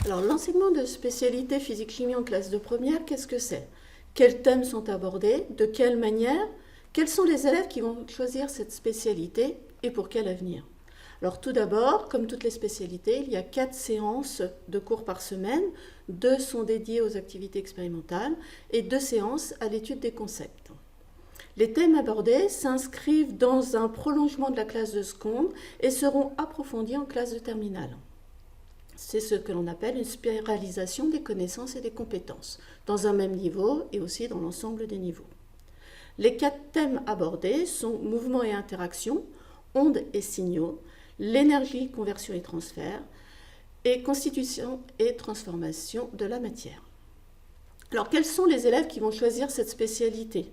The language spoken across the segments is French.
Alors, l'enseignement de spécialité physique-chimie en classe de première, qu'est-ce que c'est? Quels thèmes sont abordés? De quelle manière? Quels sont les élèves qui vont choisir cette spécialité et pour quel avenir? Alors, tout d'abord, comme toutes les spécialités, il y a 4 séances de cours par semaine. 2 sont dédiées aux activités expérimentales et 2 séances à l'étude des concepts. Les thèmes abordés s'inscrivent dans un prolongement de la classe de seconde et seront approfondis en classe de terminale. C'est ce que l'on appelle une spiralisation des connaissances et des compétences, dans un même niveau et aussi dans l'ensemble des niveaux. Les 4 thèmes abordés sont mouvement et interaction, ondes et signaux, l'énergie, conversion et transfert, et constitution et transformation de la matière. Alors, quels sont les élèves qui vont choisir cette spécialité?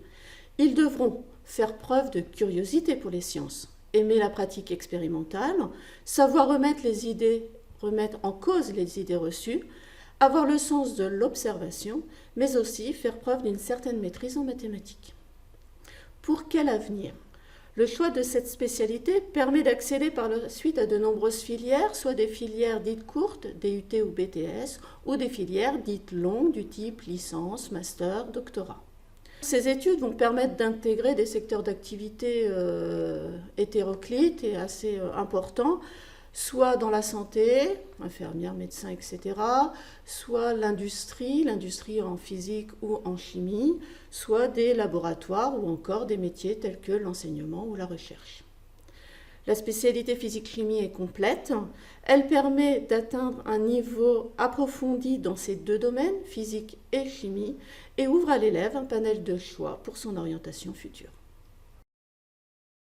Ils devront faire preuve de curiosité pour les sciences, aimer la pratique expérimentale, savoir remettre en cause les idées reçues, avoir le sens de l'observation, mais aussi faire preuve d'une certaine maîtrise en mathématiques. Pour quel avenir? Le choix de cette spécialité permet d'accéder par la suite à de nombreuses filières, soit des filières dites courtes, DUT ou BTS, ou des filières dites longues du type licence, master, doctorat. Ces études vont permettre d'intégrer des secteurs d'activité hétéroclites et assez importants, soit dans la santé, infirmière, médecin, etc., soit l'industrie en physique ou en chimie, soit des laboratoires ou encore des métiers tels que l'enseignement ou la recherche. La spécialité physique-chimie est complète. Elle permet d'atteindre un niveau approfondi dans ces 2 domaines, physique et chimie, et ouvre à l'élève un panel de choix pour son orientation future.